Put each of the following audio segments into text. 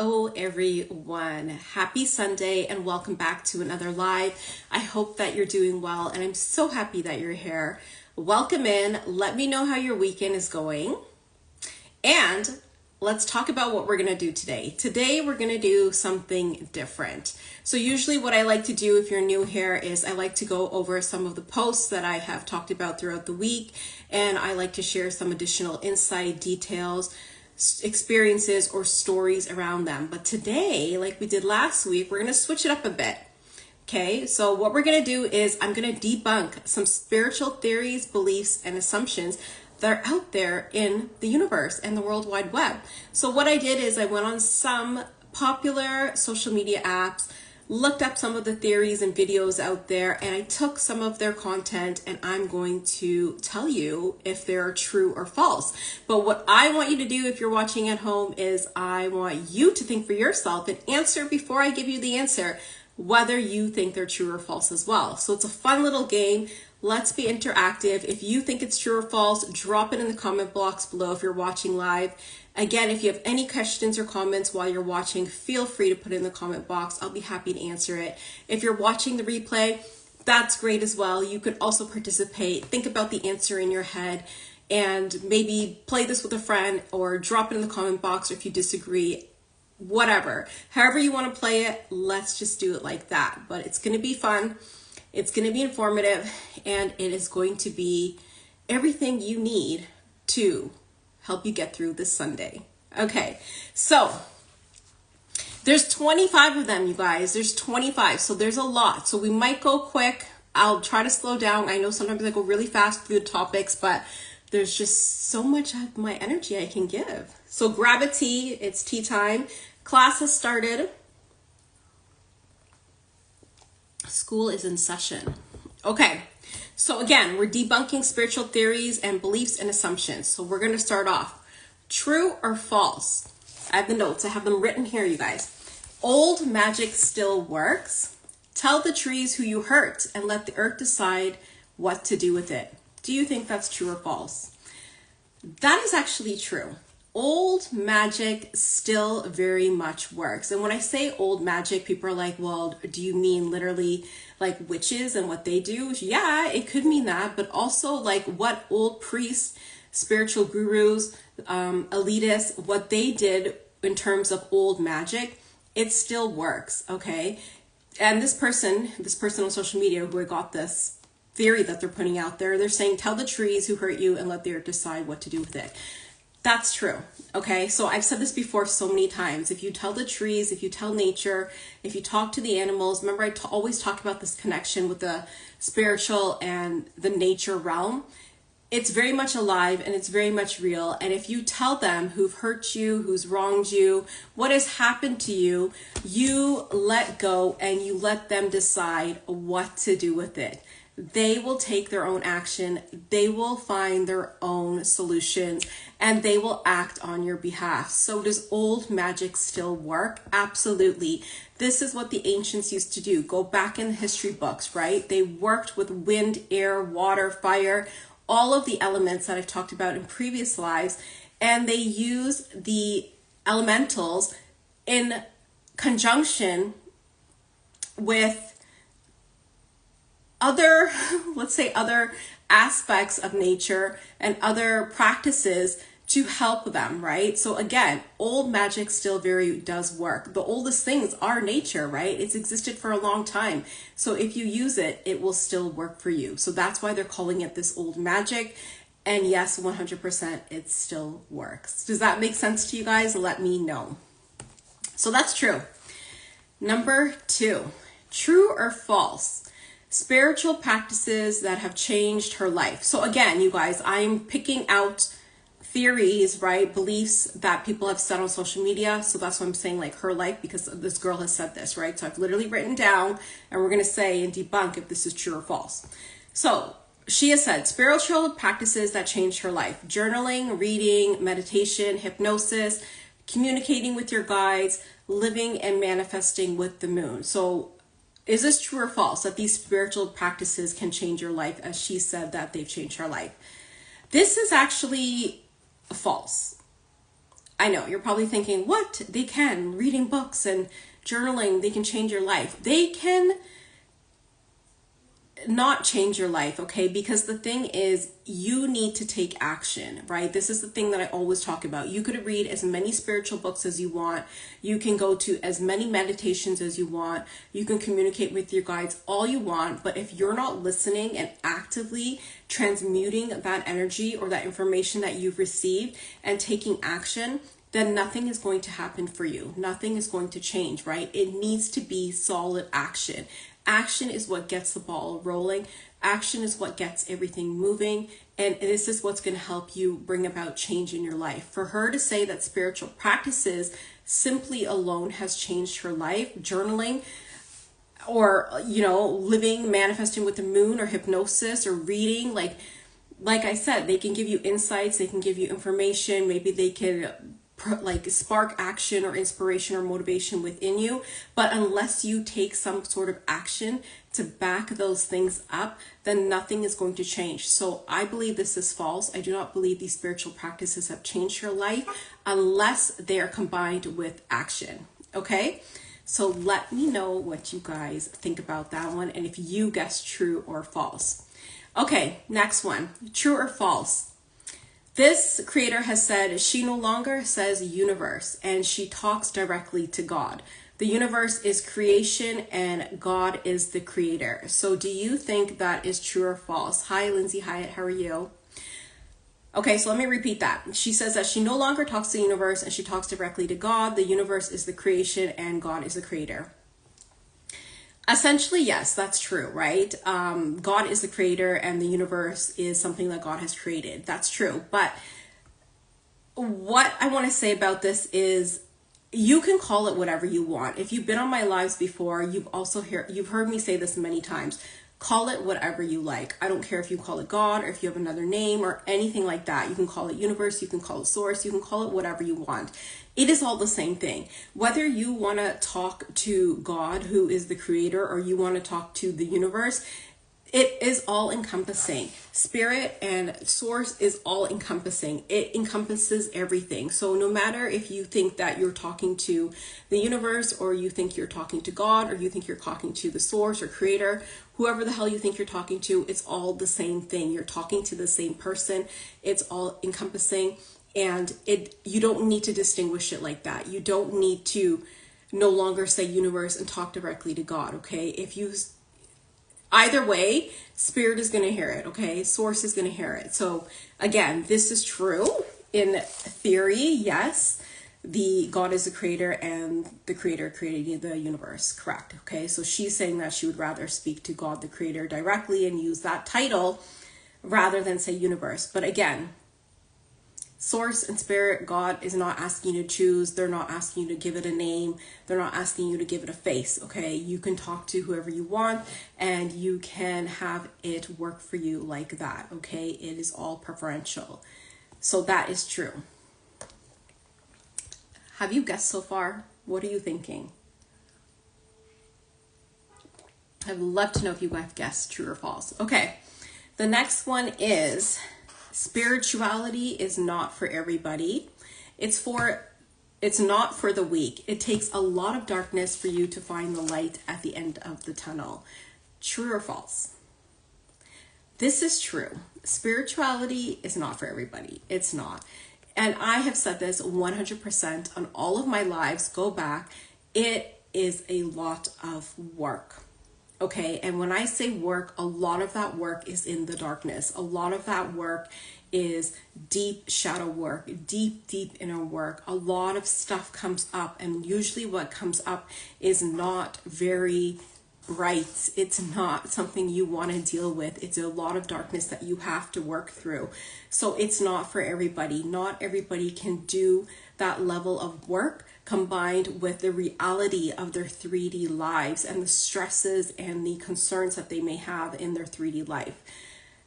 Hello everyone. Happy Sunday and welcome back to another live. I hope that you're doing well and I'm so happy that you're here. Welcome in. Let me know how your weekend is going. And let's talk about what we're going to do today. Today we're going to do something different. So usually what I like to do if you're new here is I like to go over some of the posts that I have talked about throughout the week, and I like to share some additional insight, details, experiences, or stories around them. But today, like we did last week, we're going to switch it up a bit. Okay, so what we're going to do is I'm going to debunk some spiritual theories, beliefs, and assumptions that are out there in the universe and the World Wide Web. So what I did is I went on some popular social media apps, looked up some of the theories and videos out there, and I took some of their content and I'm going to tell you if they're true or false. But what I want you to do if you're watching at home is I want you to think for yourself and answer before I give you the answer, whether you think they're true or false as well. So it's a fun little game. Let's be interactive. If you think it's true or false, drop it in the comment box below if you're watching live. Again, if you have any questions or comments while you're watching, feel free to put it in the comment box. I'll be happy to answer it. If you're watching the replay, that's great as well. You could also participate. Think about the answer in your head and maybe play this with a friend or drop it in the comment box, or if you disagree, whatever. However you want to play it, let's just do it like that. But it's going to be fun. It's going to be informative, and it is going to be everything you need to help you get through this Sunday. Okay, so there's 25 of them, you guys. There's 25, so there's a lot. So we might go quick. I'll try to slow down. I know sometimes I go really fast through the topics, but there's just so much of my energy I can give. So grab a tea. It's tea time. Class has started. School is in session. Okay, so again, we're debunking spiritual theories and beliefs and assumptions. So we're going to start off. True or false? I have the notes. I have them written here, you guys. Old magic still works. Tell the trees who you hurt and let the earth decide what to do with it. Do you think that's true or false? That is actually true. Old magic still very much works. And when I say old magic, people are like, well, do you mean literally like witches and what they do? Yeah, it could mean that, but also like what old priests, spiritual gurus, elitists, what they did in terms of old magic, it still works, okay? And this person on social media who I got this theory that they're putting out there, they're saying, tell the trees who hurt you and let the earth decide what to do with it. That's true. Okay. So I've said this before so many times. If you tell the trees, if you tell nature, if you talk to the animals, remember I always talk about this connection with the spiritual and the nature realm. It's very much alive and it's very much real. And if you tell them who've hurt you, who's wronged you, what has happened to you, you let go and you let them decide what to do with it. They will take their own action, they will find their own solutions, and they will act on your behalf. So does old magic still work? Absolutely. This is what the ancients used to do. Go back in the history books, right? They worked with wind, air, water, fire, all of the elements that I've talked about in previous lives, and they use the elementals in conjunction with other, let's say other aspects of nature and other practices to help them, right? So again, old magic still very does work. The oldest things are nature, right? It's existed for a long time. So if you use it, it will still work for you. So that's why they're calling it this old magic. And yes, 100% it still works. Does that make sense to you guys? Let me know. So that's true. Number 2, true or false? Spiritual practices that have changed her life. So again, you guys, I'm picking out theories, right? Beliefs that people have said on social media. So that's why I'm saying like her life, because this girl has said this, right? So I've literally written down and we're going to say and debunk if this is true or false. So she has said spiritual practices that changed her life: journaling, reading, meditation, hypnosis, communicating with your guides, living and manifesting with the moon. So is this true or false that these spiritual practices can change your life, as she said that they've changed her life? This is actually false. I know you're probably thinking, what? They can. Reading books and journaling, they can change your life. They can not change your life, okay? Because the thing is, you need to take action, right? This is the thing that I always talk about. You could read as many spiritual books as you want. You can go to as many meditations as you want. You can communicate with your guides all you want. But if you're not listening and actively transmuting that energy or that information that you've received and taking action, then nothing is going to happen for you. Nothing is going to change, right? It needs to be solid action. Action is what gets the ball rolling. Action is what gets everything moving. And this is what's going to help you bring about change in your life. For her to say that spiritual practices simply alone has changed her life, journaling, or, living, manifesting with the moon, or hypnosis, or reading, like I said, they can give you insights, they can give you information, maybe they can spark action or inspiration or motivation within you. But unless you take some sort of action to back those things up, then nothing is going to change. So I believe this is false. I do not believe these spiritual practices have changed your life unless they are combined with action. Okay? So let me know what you guys think about that one, and if you guess true or false. Okay, next one. True or false? This creator has said she no longer says universe, and she talks directly to God. The universe is creation and God is the creator. So do you think that is true or false? Hi, Lindsay Hyatt. How are you? Okay, so let me repeat that. She says that she no longer talks to the universe and she talks directly to God. The universe is the creation and God is the creator. Essentially, yes, that's true, right? God is the creator and the universe is something that God has created. That's true. But what I want to say about this is you can call it whatever you want. If you've been on my lives before, you've heard me say this many times. Call it whatever you like. I don't care if you call it God or if you have another name or anything like that. You can call it universe, you can call it source, you can call it whatever you want. It is all the same thing. Whether you want to talk to God, who is the creator, or you want to talk to the universe, it is all encompassing. Spirit and source is all encompassing. It encompasses everything. So no matter if you think that you're talking to the universe, or you think you're talking to God, or you think you're talking to the source or creator, whoever the hell you think you're talking to, it's all the same thing. You're talking to the same person. It's all encompassing. And you don't need to distinguish it like that. You don't need to no longer say universe and talk directly to God, okay? Either way, spirit is going to hear it, okay? Source is going to hear it. So again, this is true in theory, yes. The God is the creator and the creator created the universe, correct? Okay, so she's saying that she would rather speak to God, the creator, directly and use that title rather than say universe. But again, source and spirit, God is not asking you to choose. They're not asking you to give it a name. They're not asking you to give it a face, okay? You can talk to whoever you want and you can have it work for you like that, okay? It is all preferential. So that is true. Have you guessed so far? What are you thinking? I'd love to know if you have guessed true or false. Okay, the next one is spirituality is not for everybody. It's not for the weak. It takes a lot of darkness for you to find the light at the end of the tunnel. True or false? This is true. Spirituality is not for everybody. It's not. And I have said this 100% on all of my lives. Go back. It is a lot of work. Okay, and when I say work, a lot of that work is in the darkness. A lot of that work is deep shadow work, deep inner work. A lot of stuff comes up, and usually what comes up is not very bright. It's not something you want to deal with. It's a lot of darkness that you have to work through. So it's not for everybody. Not everybody can do that level of work, combined with the reality of their 3D lives and the stresses and the concerns that they may have in their 3D life,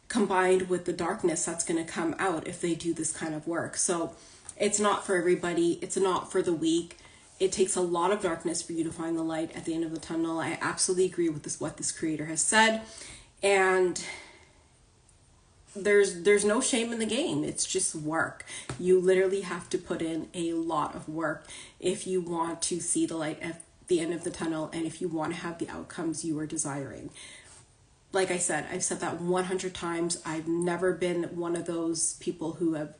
combined with the darkness that's going to come out if they do this kind of work. So it's not for everybody. It's not for the weak. It takes a lot of darkness for you to find the light at the end of the tunnel. I absolutely agree with what this creator has said. And there's no shame in the game. It's just work. You literally have to put in a lot of work if you want to see the light at the end of the tunnel, and if you want to have the outcomes you are desiring. Like I said, I've said that 100 times. I've never been one of those people who have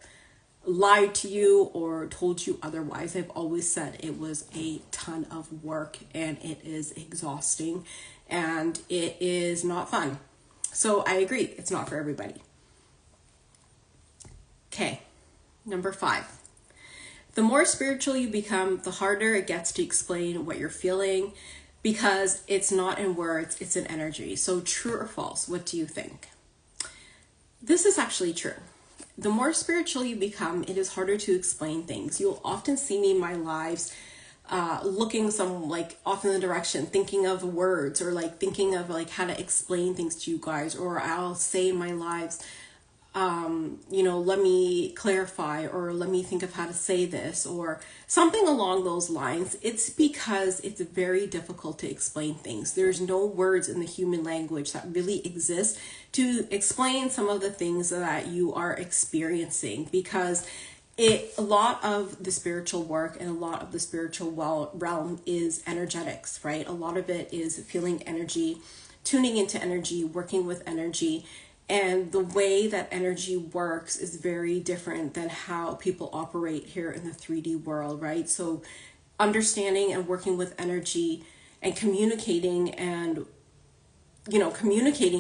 lied to you or told you otherwise. I've always said it was a ton of work, and it is exhausting, and it is not fun. So I agree, it's not for everybody. Okay, number 5. The more spiritual you become, the harder it gets to explain what you're feeling, because it's not in words, it's in energy. So true or false, what do you think? This is actually true. The more spiritual you become, it is harder to explain things. You'll often see me in my lives looking some like off in the direction, thinking of words, or like thinking of like how to explain things to you guys, or I'll say in my lives, let me clarify, or let me think of how to say this, or something along those lines. It's because it's very difficult to explain things. There's no words in the human language that really exist to explain some of the things that you are experiencing, because a lot of the spiritual work and a lot of the spiritual realm is energetics, right? A lot of it is feeling energy, tuning into energy, working with energy. And the way that energy works is very different than how people operate here in the 3D world, right? So understanding and working with energy and communicating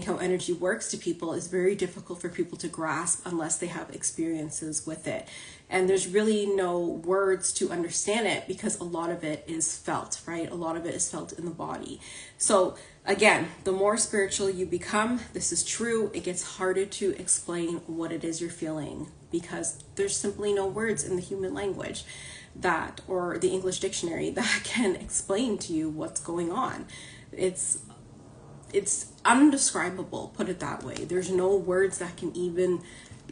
how energy works to people is very difficult for people to grasp unless they have experiences with it. And there's really no words to understand it, because a lot of it is felt, right? A lot of it is felt in the body. So again, the more spiritual you become, this is true, it gets harder to explain what it is you're feeling, because there's simply no words in the human language that, or the English dictionary, that can explain to you what's going on. It's undescribable, put it that way. There's no words that can even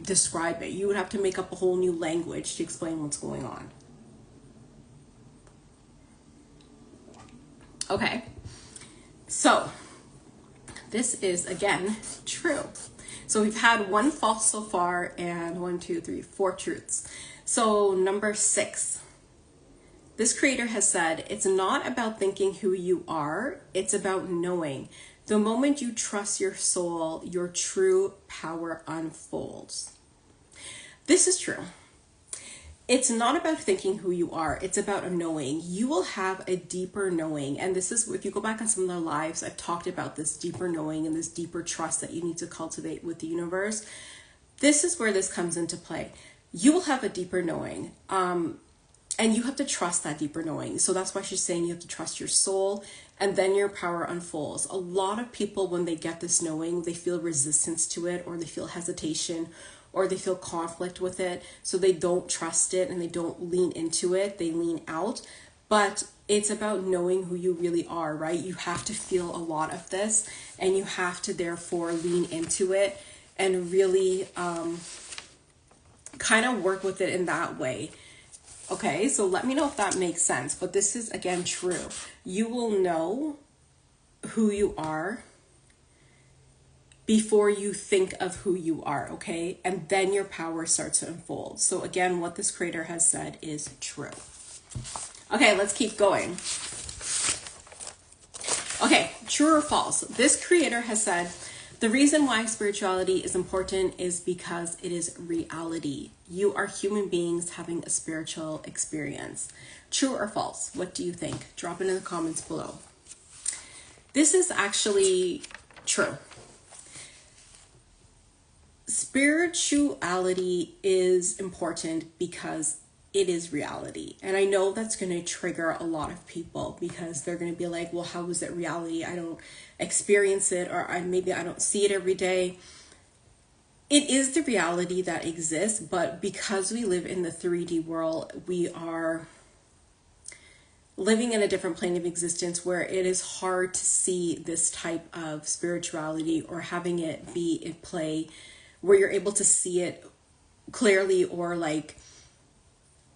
describe it. You would have to make up a whole new language to explain what's going on. Okay, so this is again true. So we've had one false so far, and 4 truths. So number 6. This creator has said, it's not about thinking who you are, it's about knowing. The moment you trust your soul, your true power unfolds. This is true. It's not about thinking who you are. It's about a knowing. You will have a deeper knowing. And this is, if you go back on some of their lives, I've talked about this deeper knowing and this deeper trust that you need to cultivate with the universe. This is where this comes into play. You will have a deeper knowing. And you have to trust that deeper knowing. So that's why she's saying you have to trust your soul, and then your power unfolds. A lot of people, when they get this knowing, they feel resistance to it, or they feel hesitation, or they feel conflict with it. So they don't trust it and they don't lean into it. They lean out. But it's about knowing who you really are, right? You have to feel a lot of this, and you have to therefore lean into it and really kind of work with it in that way. Okay, so let me know if that makes sense. But this is, again, true. You will know who you are before you think of who you are, okay? And then your power starts to unfold. So again, what this creator has said is true. Okay, let's keep going. Okay, true or false? This creator has said, the reason why spirituality is important is because it is reality. You are human beings having a spiritual experience. True or false? What do you think? Drop it in the comments below. This is actually true. Spirituality is important because it is reality. And I know that's going to trigger a lot of people, because they're going to be like, well, how is it reality? I don't experience it, or maybe I don't see it every day. It is the reality that exists, but because we live in the 3D world, we are living in a different plane of existence where it is hard to see this type of spirituality, or having it be in play where you're able to see it clearly, or like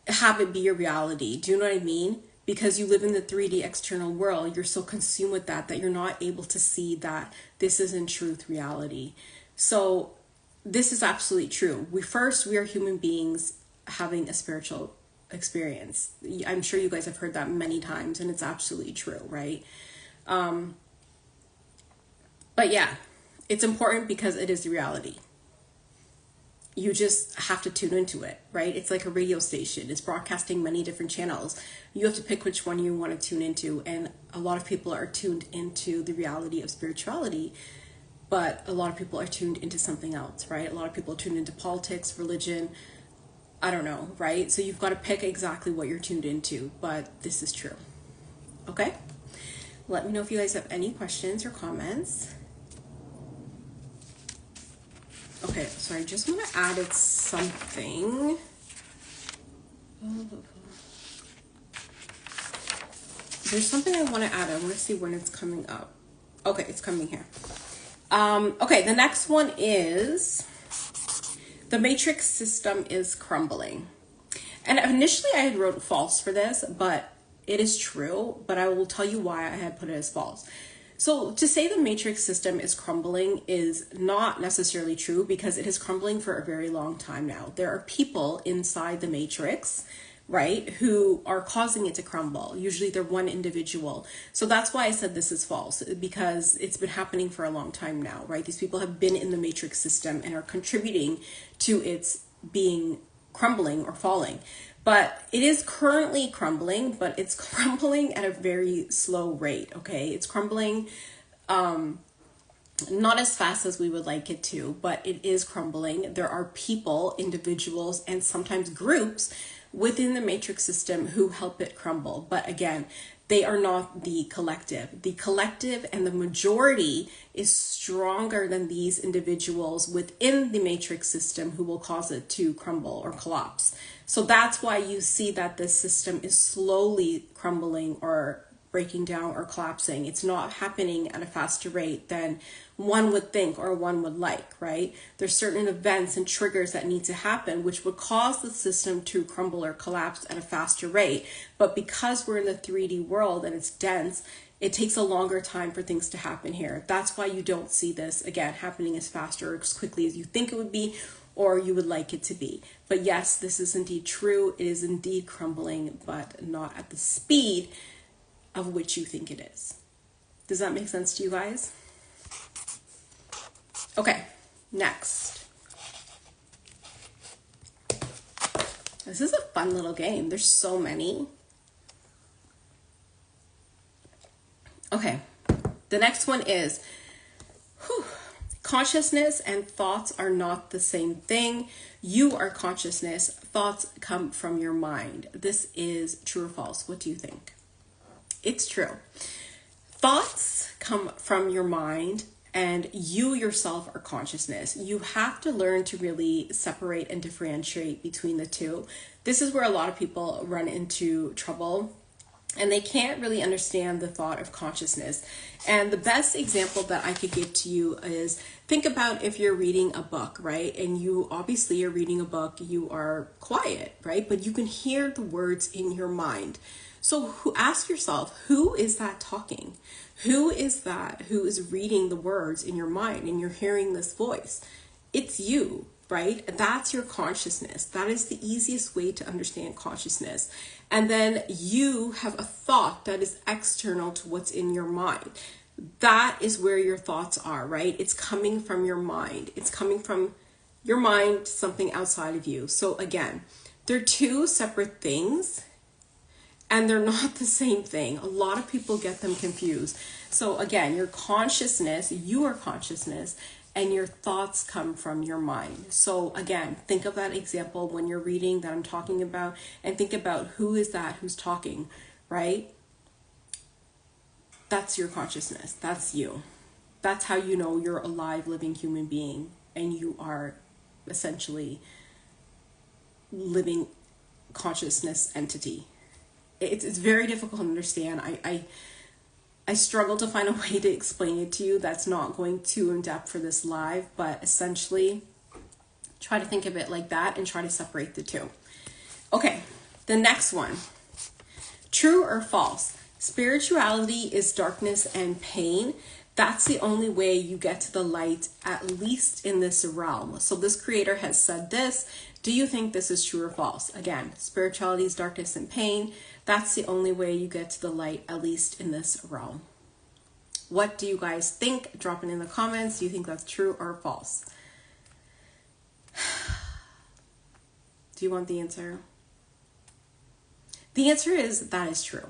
have it be your reality. Do you know what I mean? Because you live in the 3D external world, you're so consumed with that you're not able to see that this is in truth reality. So this is absolutely true. We are human beings having a spiritual experience. I'm sure you guys have heard that many times, and it's absolutely true, right? But yeah, it's important because it is the reality. You just have to tune into it, right? It's like a radio station. It's broadcasting many different channels. You have to pick which one you want to tune into. And a lot of people are tuned into the reality of spirituality, but a lot of people are tuned into something else, right? A lot of people are tuned into politics, religion, I don't know, right? So you've got to pick exactly what you're tuned into, but this is true. Okay? Let me know if you guys have any questions or comments. Okay, so I just want to add something. There's something I want to add. I want to see when it's coming up. Okay, it's coming here. Okay, the next one is the matrix system is crumbling. And initially I had wrote false for this, but it is true, but I will tell you why I had put it as false. So to say the matrix system is crumbling is not necessarily true because it is crumbling for a very long time now. There are people inside the matrix, right, who are causing it to crumble. Usually they're one individual. So that's why I said this is false, because it's been happening for a long time now, right? These people have been in the matrix system and are contributing to its being crumbling or falling. But it is currently crumbling, but it's crumbling at a very slow rate, okay? It's crumbling not as fast as we would like it to, but it is crumbling. There are people, individuals, and sometimes groups within the matrix system who help it crumble. But again, they are not the collective. The collective and the majority is stronger than these individuals within the matrix system who will cause it to crumble or collapse. So that's why you see that this system is slowly crumbling or breaking down or collapsing. It's not happening at a faster rate than one would think or one would like, right? There's certain events and triggers that need to happen which would cause the system to crumble or collapse at a faster rate. But because we're in the 3D world and it's dense, it takes a longer time for things to happen here. That's why you don't see this, again, happening as fast or as quickly as you think it would be or you would like it to be. But yes, this is indeed true. It is indeed crumbling, but not at the speed of which you think it is. Does that make sense to you guys? Okay, next. This is a fun little game. There's so many. Okay, the next one is, consciousness and thoughts are not the same thing. You are consciousness. Thoughts come from your mind. This is true or false? What do you think? It's true. Thoughts come from your mind and you yourself are consciousness. You have to learn to really separate and differentiate between the two. This is where a lot of people run into trouble and they can't really understand the thought of consciousness. And the best example that I could give to you is, think about if you're reading a book, right? And you obviously are reading a book, you are quiet, right? But you can hear the words in your mind. So ask yourself, who is that talking? Who is that who is reading the words in your mind and you're hearing this voice? It's you, right? That's your consciousness. That is the easiest way to understand consciousness. And then you have a thought that is external to what's in your mind. That is where your thoughts are, right? It's coming from your mind. It's coming from your mind to something outside of you. So again, they're two separate things. And they're not the same thing. A lot of people get them confused. So again, your consciousness, you are consciousness, and your thoughts come from your mind. So again, think of that example when you're reading that I'm talking about, and think about who is that who's talking, right? That's your consciousness. That's you. That's how you know you're a live, living human being, and you are essentially living consciousness entity. It's very difficult to understand. I struggle to find a way to explain it to you that's not going too in depth for this live, but essentially try to think of it like that and try to separate the two. Okay, the next one. True or false? Spirituality is darkness and pain, That's the only way you get to the light, at least in this realm. So this creator has said this. Do you think this is true or false? Again, spirituality is darkness and pain. That's the only way you get to the light, at least in this realm. What do you guys think? Drop it in the comments. Do you think that's true or false? Do you want the answer? The answer is that is true.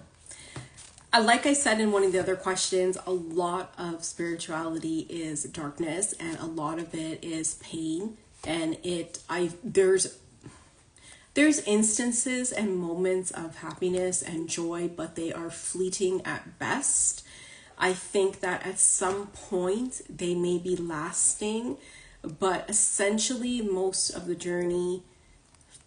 Like I said in one of the other questions, a lot of spirituality is darkness and a lot of it is pain. And there's instances and moments of happiness and joy, but they are fleeting at best. I think that at some point they may be lasting, but essentially most of the journey,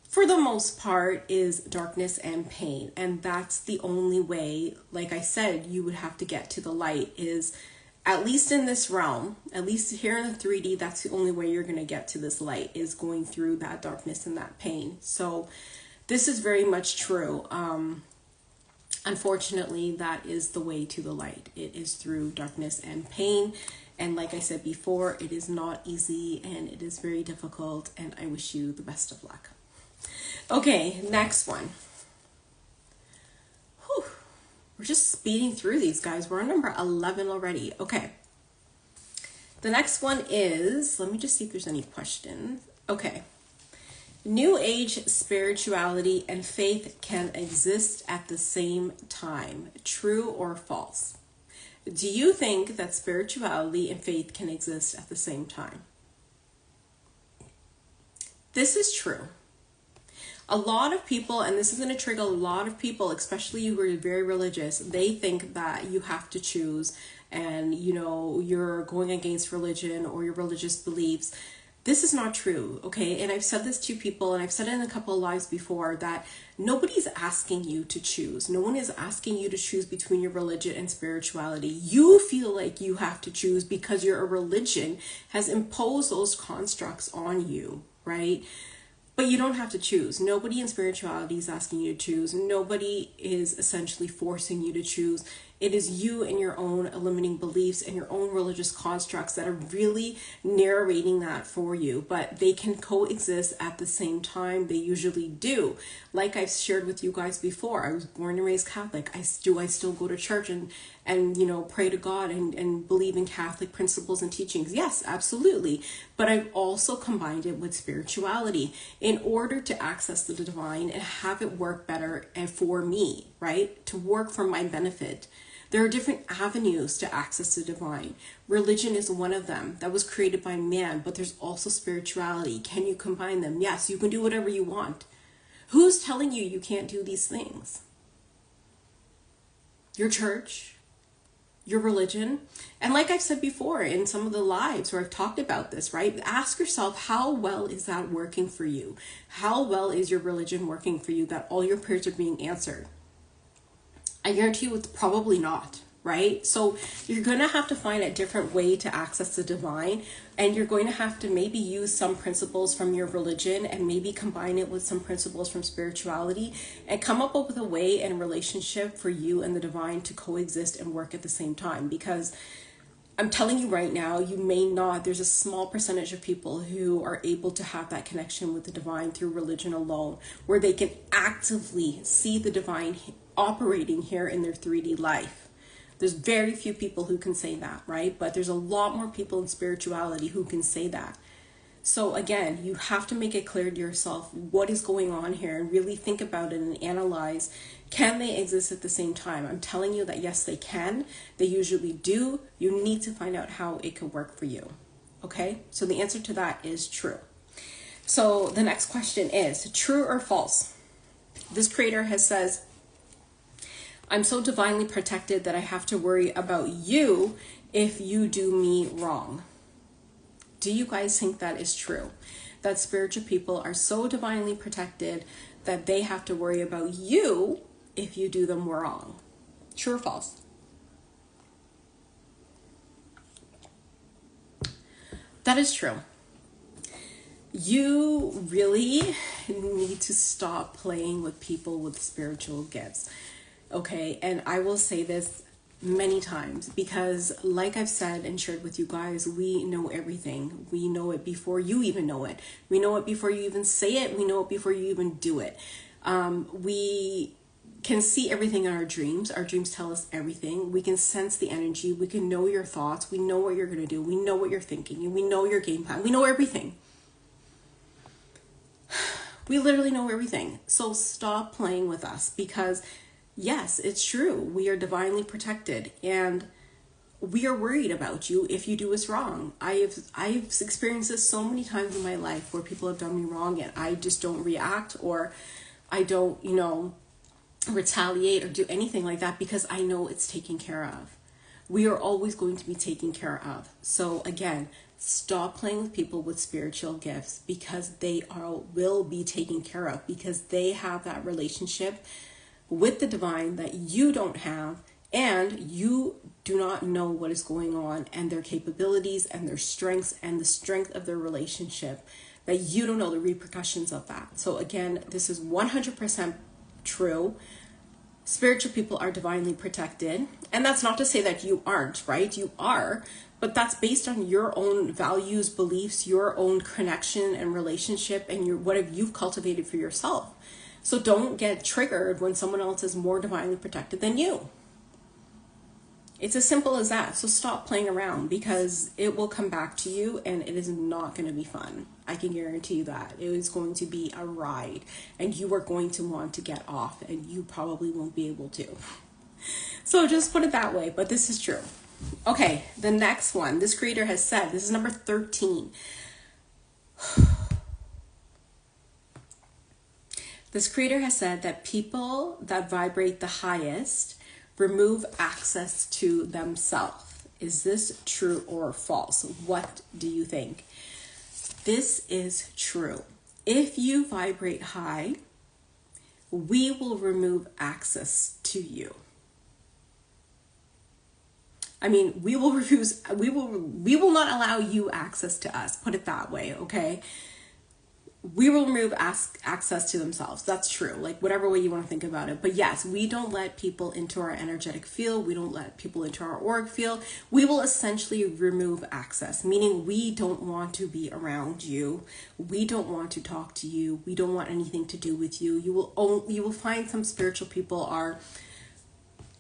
for the most part, is darkness and pain. And that's the only way, like I said, you would have to get to the light, is at least in this realm, at least here in the 3D, that's the only way you're going to get to this light, is going through that darkness and that pain. So this is very much true. Unfortunately, that is the way to the light. It is through darkness and pain. And like I said before, it is not easy and it is very difficult. And I wish you the best of luck. Okay, next one. Whew. We're just speeding through these, guys. We're on number 11 already. Okay. The next one is, let me just see if there's any questions. Okay. New Age spirituality and faith can exist at the same time. True or false? Do you think that spirituality and faith can exist at the same time? This is true. A lot of people, and this is going to trigger a lot of people, especially you who are very religious, they think that you have to choose and, you know, you're going against religion or your religious beliefs. This is not true, okay? And I've said this to people, and I've said it in a couple of lives before, that nobody's asking you to choose. No one is asking you to choose between your religion and spirituality. You feel like you have to choose because your religion has imposed those constructs on you, right? But you don't have to choose. Nobody in spirituality is asking you to choose. Nobody is essentially forcing you to choose. It is you and your own limiting beliefs and your own religious constructs that are really narrating that for you. But they can coexist at the same time. They usually do. Like I've shared with you guys before, I was born and raised Catholic. I still go to church and you know, pray to God and believe in Catholic principles and teachings. Yes, absolutely. But I've also combined it with spirituality in order to access the divine and have it work better and for me, right? To work for my benefit. There are different avenues to access the divine. Religion is one of them that was created by man, but there's also spirituality. Can you combine them? Yes, you can do whatever you want. Who's telling you you can't do these things? Your church, your religion. And like I've said before in some of the lives where I've talked about this, right? Ask yourself, how well is that working for you? How well is your religion working for you that all your prayers are being answered? I guarantee you it's probably not, right? So you're going to have to find a different way to access the divine, and you're going to have to maybe use some principles from your religion and maybe combine it with some principles from spirituality and come up with a way and relationship for you and the divine to coexist and work at the same time. Because I'm telling you right now, you may not, there's a small percentage of people who are able to have that connection with the divine through religion alone, where they can actively see the divine operating here in their 3D life. There's very few people who can say that, right? But there's a lot more people in spirituality who can say that. So again, you have to make it clear to yourself what is going on here and really think about it and analyze, can they exist at the same time? I'm telling you that yes, they can. They usually do. You need to find out how it could work for you. Okay? So the answer to that is true. So the next question is true or false? This creator has says, I'm so divinely protected that I have to worry about you if you do me wrong. Do you guys think that is true? That spiritual people are so divinely protected that they have to worry about you if you do them wrong? True or false? That is true. You really need to stop playing with people with spiritual gifts. Okay, and I will say this, many times, because like I've said and shared with you guys, we know everything. We know it before you even know it. We know it before you even say it. We know it before you even do it. We can see everything in our dreams. Our dreams tell us everything. We can sense the energy. We can know your thoughts. We know what you're going to do. We know what you're thinking, and we know your game plan. We know everything. We literally know everything. So stop playing with us, because yes, it's true. We are divinely protected, and we are worried about you if you do us wrong. I've experienced this so many times in my life where people have done me wrong, and I just don't react, or I don't, retaliate or do anything like that, because I know it's taken care of. We are always going to be taken care of. So again, stop playing with people with spiritual gifts, because will be taken care of, because they have that relationship with the divine that you don't have, and you do not know what is going on, and their capabilities and their strengths and the strength of their relationship, that you don't know the repercussions of that. So again, this is 100% true. Spiritual people are divinely protected, and that's not to say that you aren't, right? You are, but that's based on your own values, beliefs, your own connection and relationship, and what have you've cultivated for yourself. So don't get triggered when someone else is more divinely protected than you. It's as simple as that. So stop playing around, because it will come back to you, and it is not going to be fun. I can guarantee you that. It is going to be a ride, and you are going to want to get off, and you probably won't be able to. So just put it that way, but this is true. Okay, the next one. This creator has said, this is number 13. This creator has said that people that vibrate the highest remove access to themselves. Is this true or false? What do you think? This is true. If you vibrate high, we will remove access to you. I mean, we will not allow you access to us. Put it that way, okay? We will remove access to themselves. That's true. Like, whatever way you want to think about it. But yes, we don't let people into our energetic field. We don't let people into our auric field. We will essentially remove access, meaning we don't want to be around you. We don't want to talk to you. We don't want anything to do with you. You will find some spiritual people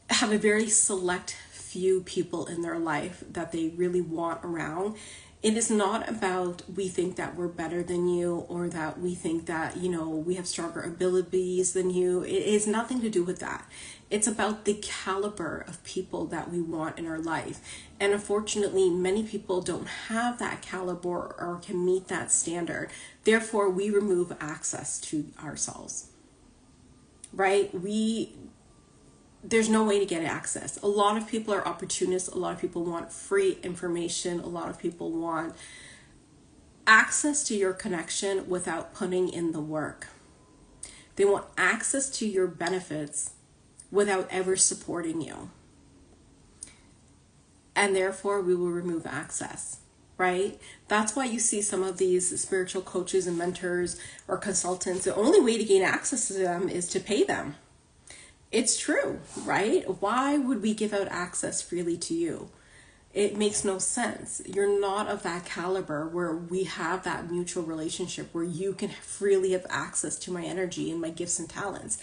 have a very select few people in their life that they really want around. It is not about we think that we're better than you, or that we think that, we have stronger abilities than you. It is nothing to do with that. It's about the caliber of people that we want in our life. And unfortunately, many people don't have that caliber or can meet that standard. Therefore, we remove access to ourselves, right? There's no way to get access. A lot of people are opportunists. A lot of people want free information. A lot of people want access to your connection without putting in the work. They want access to your benefits without ever supporting you. And therefore, we will remove access, right? That's why you see some of these spiritual coaches and mentors or consultants, the only way to gain access to them is to pay them. It's true, right? Why would we give out access freely to you? It makes no sense. You're not of that caliber where we have that mutual relationship where you can freely have access to my energy and my gifts and talents.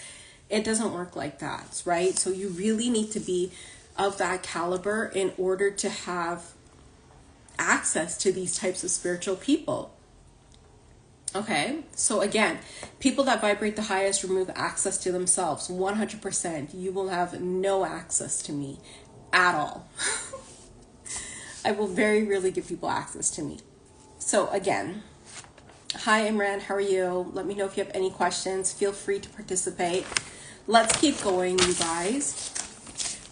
It doesn't work like that, right? So you really need to be of that caliber in order to have access to these types of spiritual people. Okay, so again, people that vibrate the highest remove access to themselves. 100%. You will have no access to me at all. I will very rarely give people access to me. So again, hi Imran, how are you? Let me know if you have any questions. Feel free to participate. Let's keep going, you guys.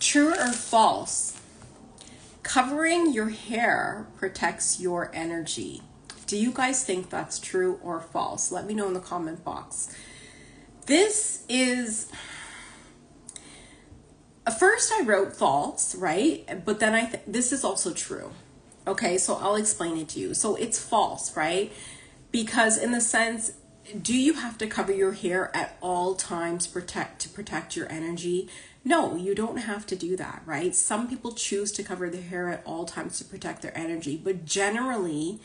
True or false? Covering your hair protects your energy. Do you guys think that's true or false? Let me know in the comment box. This is, first I wrote false, right? But then this is also true. Okay, so I'll explain it to you. So it's false, right? Because in the sense, do you have to cover your hair at all times to protect your energy? No, you don't have to do that, right? Some people choose to cover their hair at all times to protect their energy, but generally,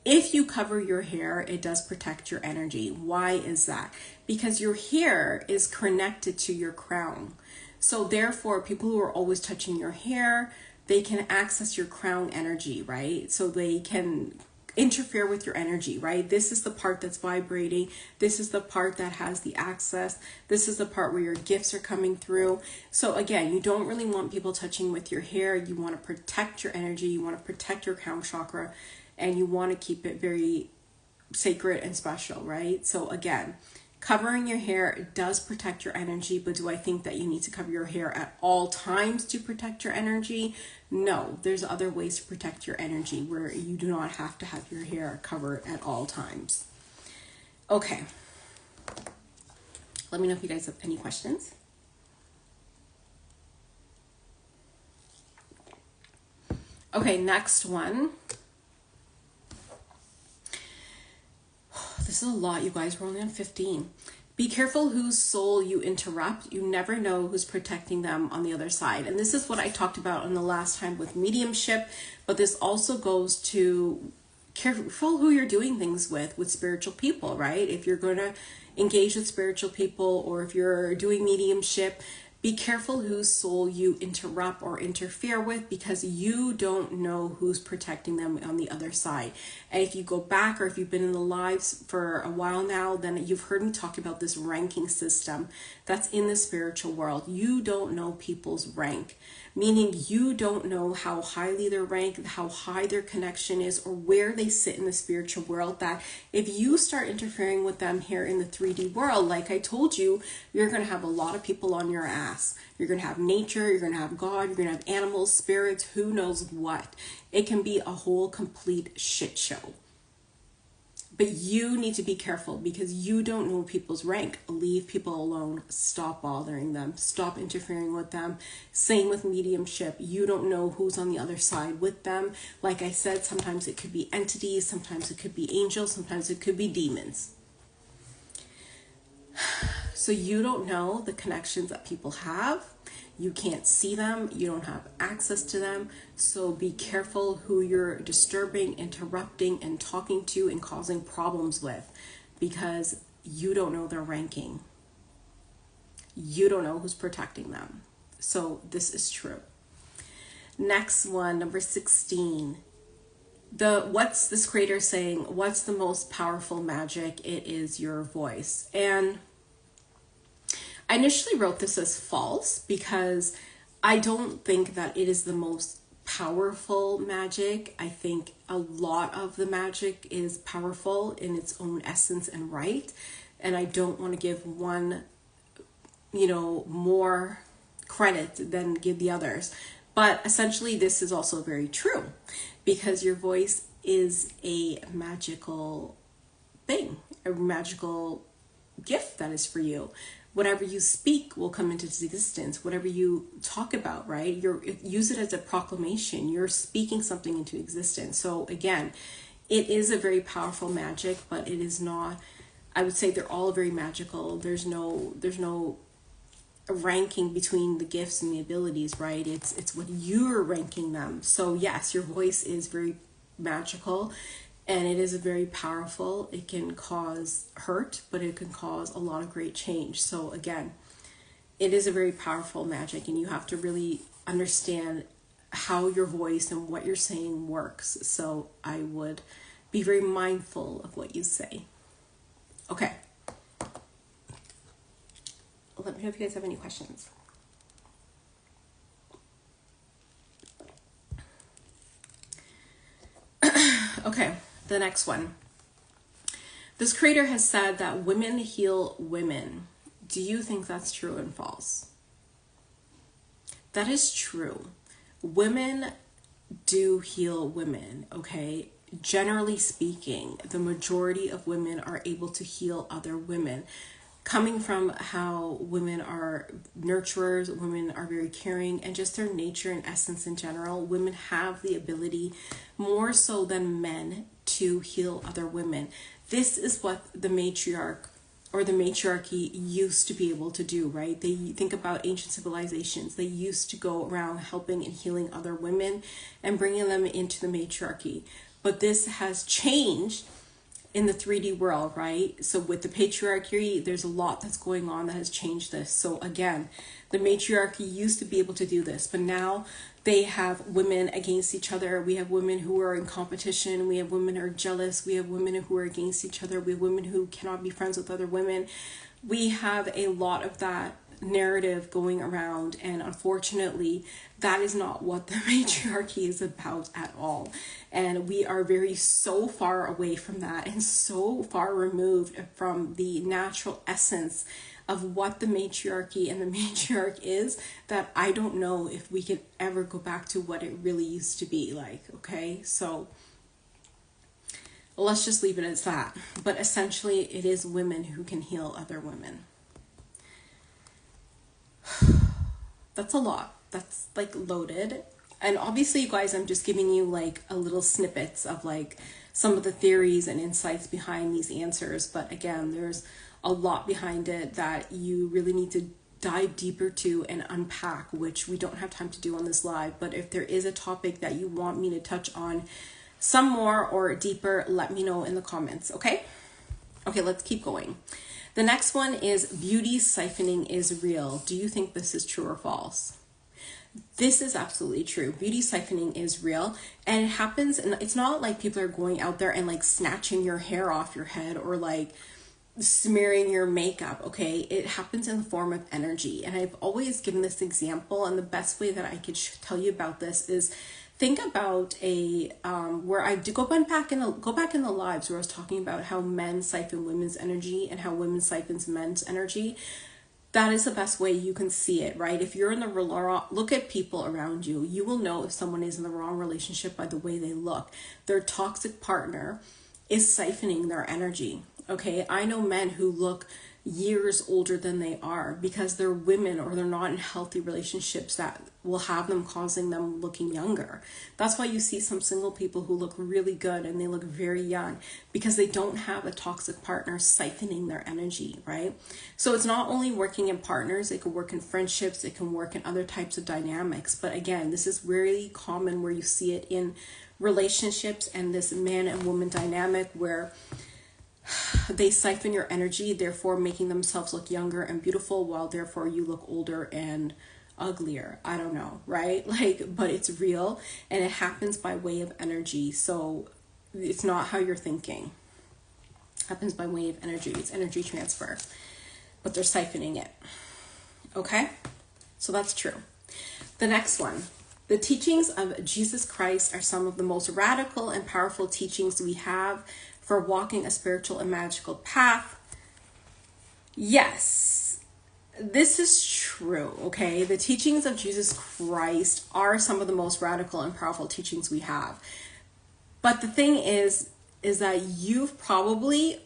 if you cover your hair, it does protect your energy. Why is that? Because your hair is connected to your crown. So therefore, people who are always touching your hair, they can access your crown energy, right? So they can interfere with your energy, right? This is the part that's vibrating. This is the part that has the access. This is the part where your gifts are coming through. So again, you don't really want people touching with your hair. You want to protect your energy. You want to protect your crown chakra, and you want to keep it very sacred and special, right? So again, covering your hair does protect your energy, but do I think that you need to cover your hair at all times to protect your energy? No, there's other ways to protect your energy where you do not have to have your hair covered at all times. Okay. Let me know if you guys have any questions. Okay, next one. This is a lot, you guys. We're only on 15. Be careful whose soul you interrupt. You never know who's protecting them on the other side. And this is what I talked about on the last time with mediumship, but this also goes to careful who you're doing things with spiritual people, right? If you're going to engage with spiritual people, or if you're doing mediumship, be careful whose soul you interrupt or interfere with, because you don't know who's protecting them on the other side. And if you go back, or if you've been in the lives for a while now, then you've heard me talk about this ranking system that's in the spiritual world. You don't know people's rank, meaning you don't know how highly they're ranked, how high their connection is, or where they sit in the spiritual world. That if you start interfering with them here in the 3D world, like I told you, you're going to have a lot of people on your ass. You're going to have nature, you're going to have God, you're going to have animals, spirits, who knows what. It can be a whole complete shit show. But you need to be careful, because you don't know people's rank. Leave people alone. Stop bothering them. Stop interfering with them. Same with mediumship. You don't know who's on the other side with them. Like I said, sometimes it could be entities, sometimes it could be angels, sometimes it could be demons. So you don't know the connections that people have. You can't see them. You don't have access to them. So be careful who you're disturbing, interrupting, and talking to and causing problems with, because you don't know their ranking. You don't know who's protecting them. So this is true. Next one, number 16. What's this creator saying? What's the most powerful magic? It is your voice. And I initially wrote this as false, because I don't think that it is the most powerful magic. I think a lot of the magic is powerful in its own essence and right. And I don't want to give one, more credit than give the others. But essentially, this is also very true, because your voice is a magical thing, a magical gift that is for you. Whatever you speak will come into existence. Whatever you talk about, right? Use it as a proclamation. You're speaking something into existence. So again, it is a very powerful magic, but it is not, I would say they're all very magical. There's no ranking between the gifts and the abilities, right? It's what you're ranking them. So yes, your voice is very magical. And it is very powerful. It can cause hurt, but it can cause a lot of great change. So again, it is a very powerful magic, and you have to really understand how your voice and what you're saying works. So I would be very mindful of what you say. Okay. Let me know if you guys have any questions. Okay. The next one. This creator has said that women heal women. Do you think that's true and false? That is true. Women do heal women, okay? Generally speaking, the majority of women are able to heal other women. Coming from how women are nurturers, women are very caring, and just their nature and essence in general, women have the ability, more so than men, to heal other women. This is what the matriarch or the matriarchy used to be able to do, right? They think about ancient civilizations. They used to go around helping and healing other women and bringing them into the matriarchy. But this has changed in the 3D world, right? So with the patriarchy, there's a lot that's going on that has changed this. So again, the matriarchy used to be able to do this, but now they have women against each other. We have women who are in competition. We have women who are jealous. We have women who are against each other. We have women who cannot be friends with other women. We have a lot of that narrative going around, and unfortunately that is not what the matriarchy is about at all. And we are so far away from that and so far removed from the natural essence of what the matriarchy and the matriarch is, that I don't know if we can ever go back to what it really used to be like. Okay, so let's just leave it as that. But essentially it is women who can heal other women. That's a lot. That's like loaded. And obviously, you guys, I'm just giving you like a little snippets of like some of the theories and insights behind these answers. But again, there's a lot behind it that you really need to dive deeper to and unpack, which we don't have time to do on this live. But if there is a topic that you want me to touch on some more or deeper, let me know in the comments. Okay, let's keep going. The next one is beauty siphoning is real. Do you think this is true or false? This is absolutely true. Beauty siphoning is real, and it happens, and it's not like people are going out there and like snatching your hair off your head or like smearing your makeup. Okay, it happens in the form of energy. And I've always given this example, and the best way that I could tell you about this is think about where I do go back in the lives where I was talking about how men siphon women's energy and how women siphons men's energy. That is the best way you can see it, right? If you're in the look at people around you, you will know if someone is in the wrong relationship by the way they look. Their toxic partner is siphoning their energy. Okay, I know men who look years older than they are because they're women or they're not in healthy relationships that will have them causing them looking younger. That's why you see some single people who look really good and they look very young because they don't have a toxic partner siphoning their energy, right? So it's not only working in partners, it can work in friendships, it can work in other types of dynamics. But again, this is really common where you see it in relationships and this man and woman dynamic where they siphon your energy, therefore making themselves look younger and beautiful, while therefore you look older and uglier. I don't know, right? Like, but it's real and it happens by way of energy. So it's not how you're thinking. It happens by way of energy. It's energy transfer, but they're siphoning it. Okay, so that's true. The next one. The teachings of Jesus Christ are some of the most radical and powerful teachings we have for walking a spiritual and magical path. Yes, this is true, okay? The teachings of Jesus Christ are some of the most radical and powerful teachings we have. But the thing is that you've probably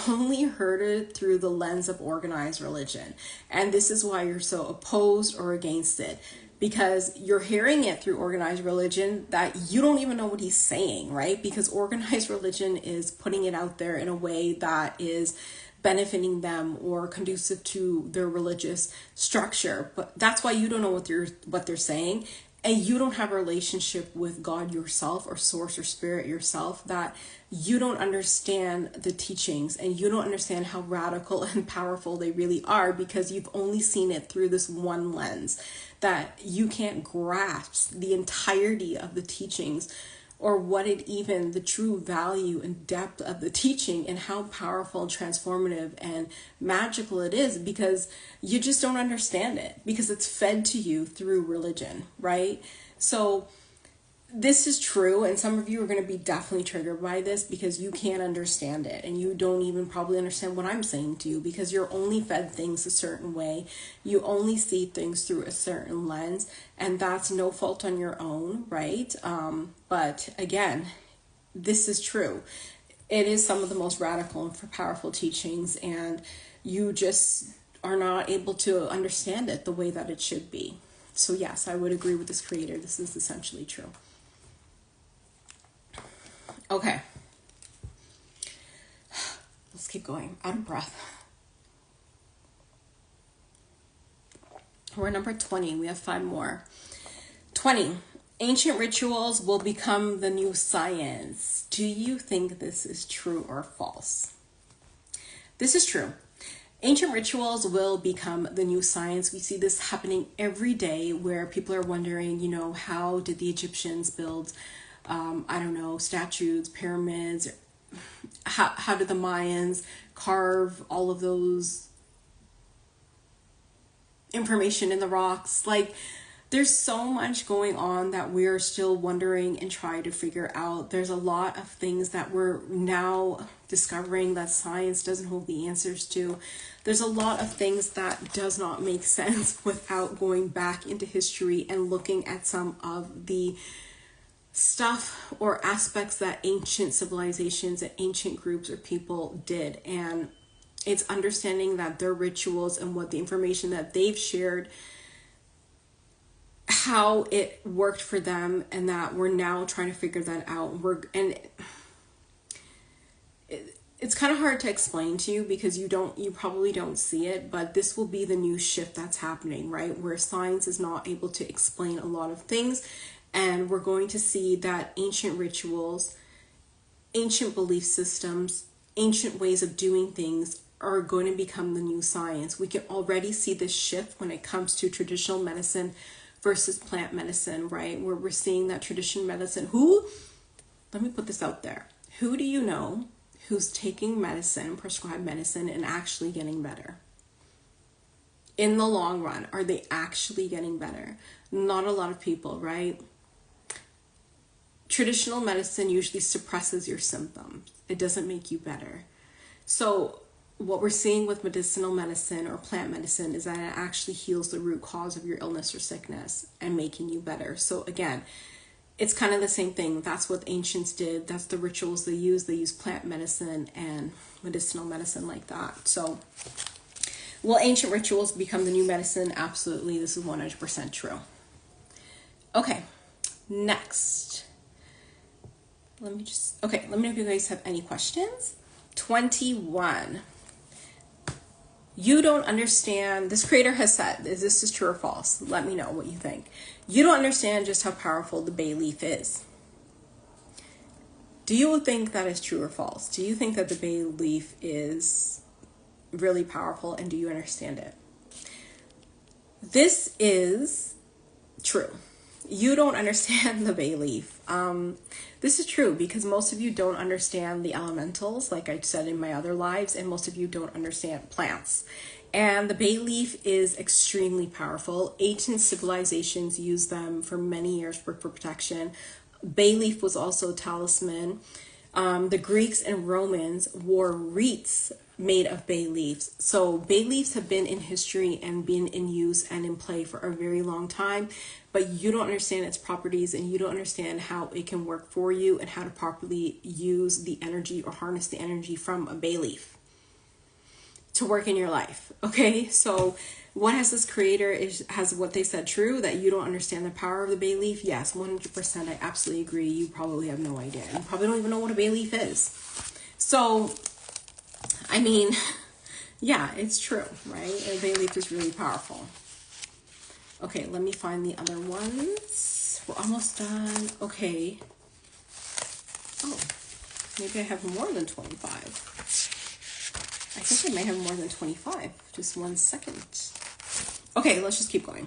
only heard it through the lens of organized religion. And this is why you're so opposed or against it. Because you're hearing it through organized religion that you don't even know what he's saying, right? Because organized religion is putting it out there in a way that is benefiting them or conducive to their religious structure. But that's why you don't know what they're saying. And you don't have a relationship with God yourself or source or spirit yourself, that you don't understand the teachings and you don't understand how radical and powerful they really are, because you've only seen it through this one lens, that you can't grasp the entirety of the teachings or what it even the true value and depth of the teaching and how powerful and transformative and magical it is, because you just don't understand it because it's fed to you through religion, right? So this is true, and some of you are going to be definitely triggered by this because you can't understand it and you don't even probably understand what I'm saying to you, because you're only fed things a certain way. You only see things through a certain lens, and that's no fault on your own, right? But again, this is true. It is some of the most radical and powerful teachings, and you just are not able to understand it the way that it should be. So yes, I would agree with this creator. This is essentially true. Okay, let's keep going. Out of breath. We're number 20. We have 5 more. 20. Ancient rituals will become the new science. Do you think this is true or false? This is true. Ancient rituals will become the new science. We see this happening every day where people are wondering, how did the Egyptians build, statues, pyramids? How did the Mayans carve all of those information in the rocks? Like, there's so much going on that we're still wondering and trying to figure out. There's a lot of things that we're now discovering that science doesn't hold the answers to. There's a lot of things that does not make sense without going back into history and looking at some of the stuff or aspects that ancient civilizations and ancient groups or people did. And it's understanding that their rituals and what the information that they've shared, how it worked for them, and that we're now trying to figure that out. It's kind of hard to explain to you because you probably don't see it, but this will be the new shift that's happening, right? Where science is not able to explain a lot of things, and we're going to see that ancient rituals, ancient belief systems, ancient ways of doing things are going to become the new science. We can already see this shift when it comes to traditional medicine versus plant medicine, right? Where we're seeing that traditional medicine, let me put this out there. Who do you know who's taking medicine, prescribed medicine, and actually getting better? In the long run, are they actually getting better? Not a lot of people, right? Traditional medicine usually suppresses your symptoms. It doesn't make you better. So what we're seeing with medicinal medicine or plant medicine is that it actually heals the root cause of your illness or sickness and making you better. So again, it's kind of the same thing. That's what ancients did. That's the rituals they used. They used plant medicine and medicinal medicine like that. So will ancient rituals become the new medicine? Absolutely. This is 100% true. Okay, next. Let me know if you guys have any questions. 21. You don't understand, this creator has said, is this true or false? Let me know what you think. You don't understand just how powerful the bay leaf is. Do you think that is true or false? Do you think that the bay leaf is really powerful, and do you understand it? This is true. You don't understand the bay leaf. This is true because most of you don't understand the elementals, like I said in my other lives, and most of you don't understand plants. And the bay leaf is extremely powerful. Ancient civilizations used them for many years for protection. Bay leaf was also a talisman. The Greeks and Romans wore wreaths made of bay leaves. So bay leaves have been in history and been in use and in play for a very long time, but you don't understand its properties and you don't understand how it can work for you and how to properly use the energy or harness the energy from a bay leaf to work in your life. Okay, so what has this creator has what they said true, that you don't understand the power of the bay leaf? Yes, 100%. I absolutely agree. You probably have no idea. You probably don't even know what a bay leaf is. So I mean, yeah, it's true, right? A bay leaf is really powerful. Okay, let me find the other ones. We're almost done. Okay. Oh, maybe I have more than 25. I think I may have more than 25. Just 1 second. Okay, let's just keep going.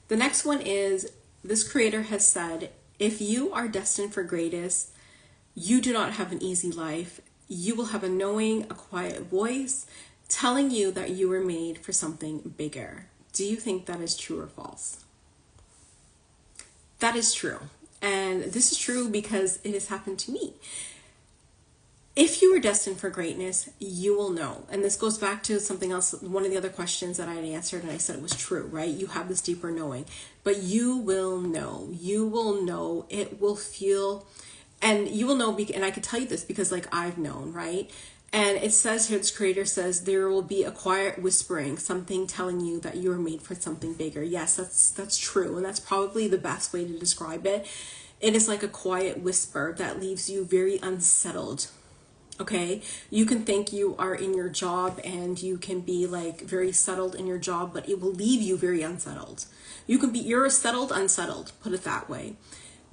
The next one is, this creator has said, if you are destined for greatness, you do not have an easy life. You will have a knowing, a quiet voice telling you that you were made for something bigger. Do you think that is true or false? That is true. And this is true because it has happened to me. If you were destined for greatness, you will know. And this goes back to something else, one of the other questions that I had answered, and I said it was true, right? You have this deeper knowing, but you will know. You will know. It will feel, and you will know, and I could tell you this because like I've known, right? And it says here, this creator says, there will be a quiet whispering, something telling you that you are made for something bigger. Yes, that's true. And that's probably the best way to describe it. It is like a quiet whisper that leaves you very unsettled Okay, you can think you are in your job and you can be like very settled in your job, but it will leave you very unsettled. You're settled, unsettled, put it that way.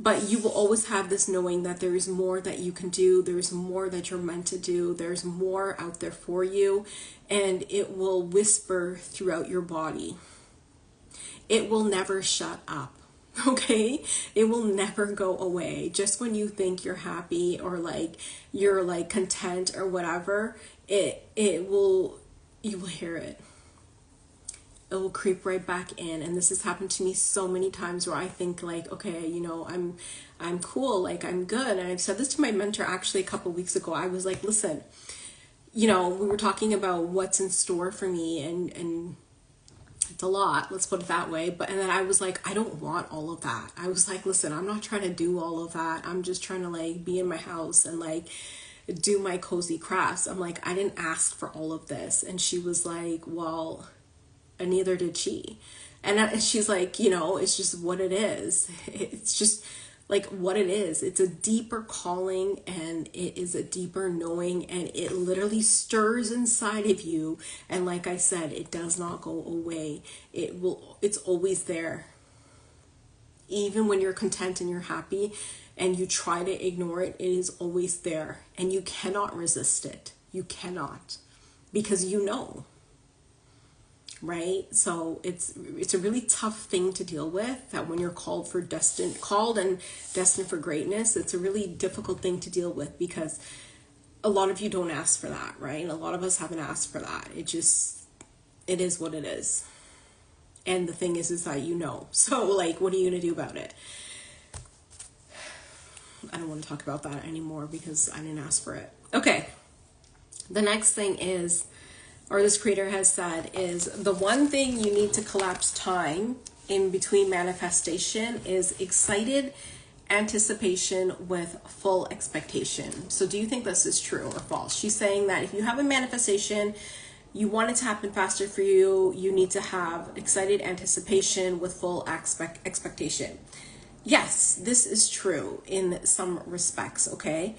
But you will always have this knowing that there is more that you can do, there's more that you're meant to do, there's more out there for you, and it will whisper throughout your body. It will never shut up. Okay, it will never go away. Just when you think you're happy or like you're like content or whatever, it will, you will hear it. It will creep right back in. And this has happened to me so many times where I think like, okay, you know, I'm cool, like I'm good. And I've said this to my mentor actually a couple weeks ago. I was like, listen, you know, we were talking about what's in store for me, and it's a lot, let's put it that way. And then I was like, I don't want all of that. I was like, listen, I'm not trying to do all of that. I'm just trying to like be in my house and like do my cozy crafts. I'm like, I didn't ask for all of this. And she was like, well, and neither did she. And she's like, you know, it's just what it is. It's just like what it is. It's a deeper calling, and it is a deeper knowing, and it literally stirs inside of you. And like I said, it does not go away. It's always there. Even when you're content and you're happy and you try to ignore it, it is always there, and you cannot resist it. You cannot, because you know. Right? So it's a really tough thing to deal with, that when you're called and destined for greatness, it's a really difficult thing to deal with, because a lot of you don't ask for that, right? A lot of us haven't asked for that. It is what it is. And the thing is that you know. So like, what are you going to do about it? I don't want to talk about that anymore because I didn't ask for it. Okay. The next thing is, or this creator has said, is the one thing you need to collapse time in between manifestation is excited anticipation with full expectation. So do you think this is true or false? She's saying that if you have a manifestation, you want it to happen faster for you, you need to have excited anticipation with full expectation. Yes, this is true in some respects, okay?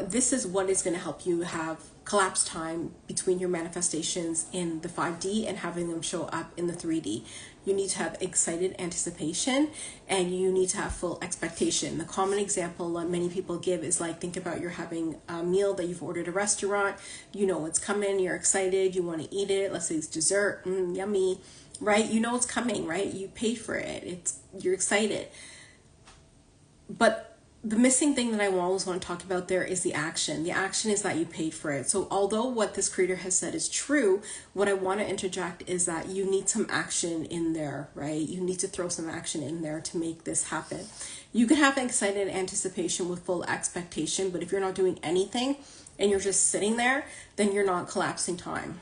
This is what is going to help you have collapse time between your manifestations in the 5D and having them show up in the 3D. You need to have excited anticipation, and you need to have full expectation. The common example that many people give is like, think about you're having a meal that you've ordered at a restaurant, you know it's coming, you're excited, you want to eat it, let's say it's dessert, yummy, right? You know it's coming, right? You paid for it, you're excited. But the missing thing that I always want to talk about there is the action. The action is that you paid for it. So although what this creator has said is true, what I want to interject is that you need some action in there, right? You need to throw some action in there to make this happen. You can have excited anticipation with full expectation, but if you're not doing anything and you're just sitting there, then you're not collapsing time.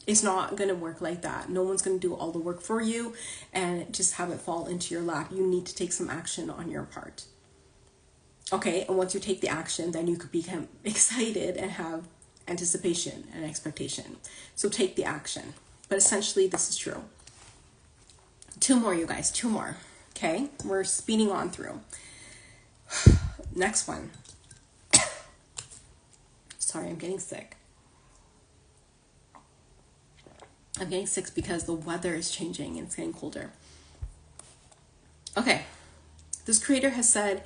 It's not going to work like that. No one's going to do all the work for you and just have it fall into your lap. You need to take some action on your part. Okay, and once you take the action, then you could become excited and have anticipation and expectation. So take the action. But essentially, this is true. 2 more, you guys, 2 more. Okay, we're speeding on through. Next one. Sorry, I'm getting sick. I'm getting sick because the weather is changing and it's getting colder. Okay, this creator has said,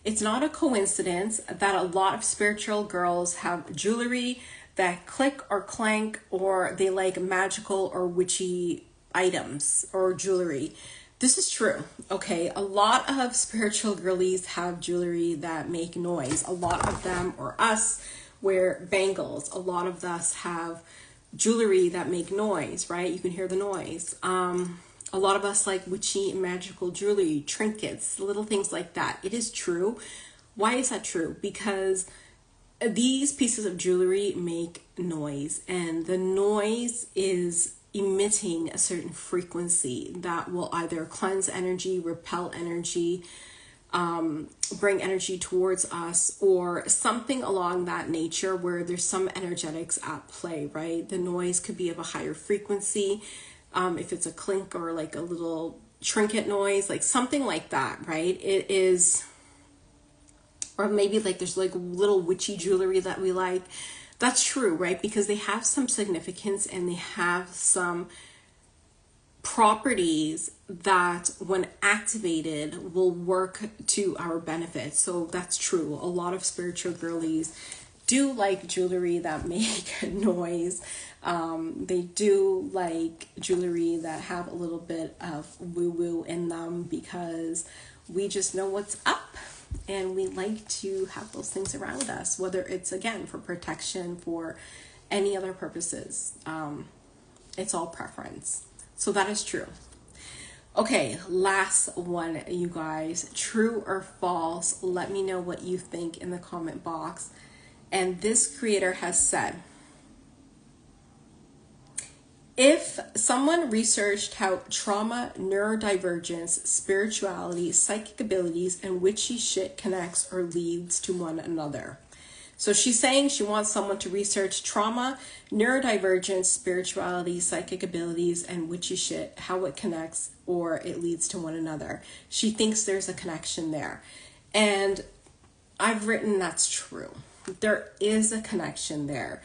it's not a coincidence that a lot of spiritual girls have jewelry that click or clank, or they like magical or witchy items or jewelry. This is true, okay? A lot of spiritual girlies have jewelry that make noise. A lot of them, or us, wear bangles. A lot of us have jewelry that make noise, right? You can hear the noise. A lot of us like witchy and magical jewelry, trinkets, little things like that. It is true. Why is that true? Because these pieces of jewelry make noise, and the noise is emitting a certain frequency that will either cleanse energy, repel energy, bring energy towards us, or something along that nature where there's some energetics at play, right? The noise could be of a higher frequency. If it's a clink or like a little trinket noise, like something like that, right? It is Or maybe like there's like little witchy jewelry that we like. That's true, right? Because they have some significance and they have some properties that when activated will work to our benefit. So that's true. A lot of spiritual girlies do like jewelry that make noise. They do like jewelry that have a little bit of woo-woo in them because we just know what's up and we like to have those things around us, whether it's again for protection, for any other purposes. It's all preference. So that is true. Okay, last one, you guys. True or false? Let me know what you think in the comment box. And this creator has said, if someone researched how trauma, neurodivergence, spirituality, psychic abilities, and witchy shit connects or leads to one another. So she's saying she wants someone to research trauma, neurodivergence, spirituality, psychic abilities, and witchy shit, how it connects or it leads to one another. She thinks there's a connection there. And I've written that's true. There is a connection there.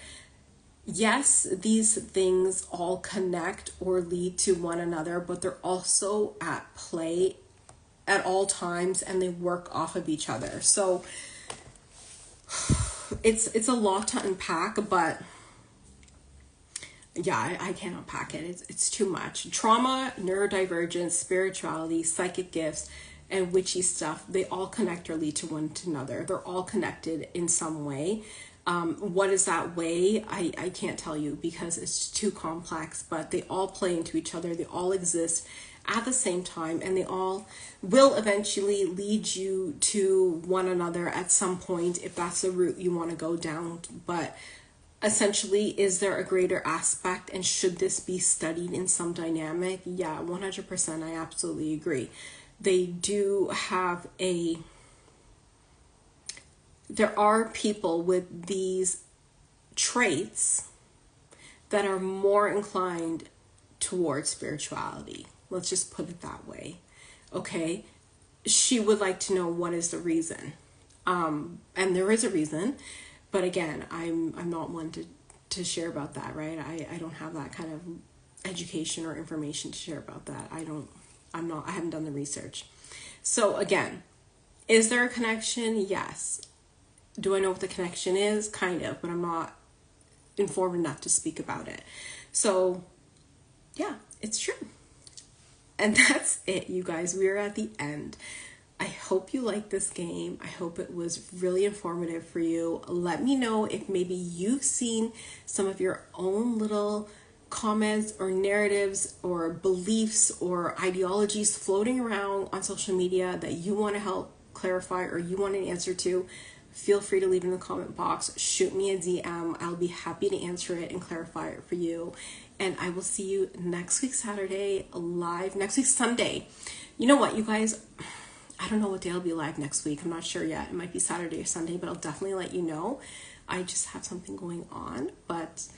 Yes, these things all connect or lead to one another, but they're also at play at all times and they work off of each other. So it's a lot to unpack, but yeah, I can't unpack it. It's too much. Trauma, neurodivergence, spirituality, psychic gifts, and witchy stuff, they all connect or lead to one another. They're all connected in some way. What is that way? I can't tell you because it's too complex, but they all play into each other. They all exist at the same time, and they all will eventually lead you to one another at some point if that's the route you want to go down. But essentially, is there a greater aspect, and should this be studied in some dynamic? Yeah, 100%. I absolutely agree. They do have there are people with these traits that are more inclined towards spirituality. Let's just put it that way. Okay. She would like to know what is the reason. And there is a reason, but again, I'm not one to share about that, right? I don't have that kind of education or information to share about that. I haven't done the research. So again, is there a connection? Yes. Do I know what the connection is? Kind of, but I'm not informed enough to speak about it. So yeah, it's true. And that's it, you guys. We're at the end. I hope you liked this game. I hope it was really informative for you. Let me know if maybe you've seen some of your own little comments or narratives or beliefs or ideologies floating around on social media that you want to help clarify or you want an answer to. Feel free to leave in the comment box. Shoot me a DM. I'll be happy to answer it and clarify it for you. And I will see you next week Saturday live. Next week Sunday. You know what, you guys? I don't know what day I'll be live next week. I'm not sure yet. It might be Saturday or Sunday, but I'll definitely let you know. I just have something going on, but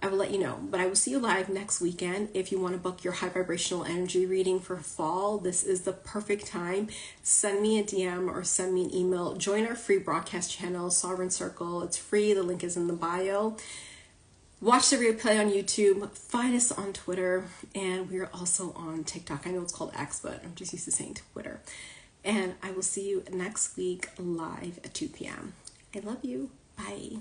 I will let you know. But I will see you live next weekend. If you want to book your high vibrational energy reading for fall, this is the perfect time. Send me a DM or send me an email. Join our free broadcast channel, Sovereign Circle. It's free. The link is in the bio. Watch the replay on YouTube. Find us on Twitter. And we're also on TikTok. I know it's called X, but I'm just used to saying Twitter. And I will see you next week live at 2 p.m. I love you. Bye.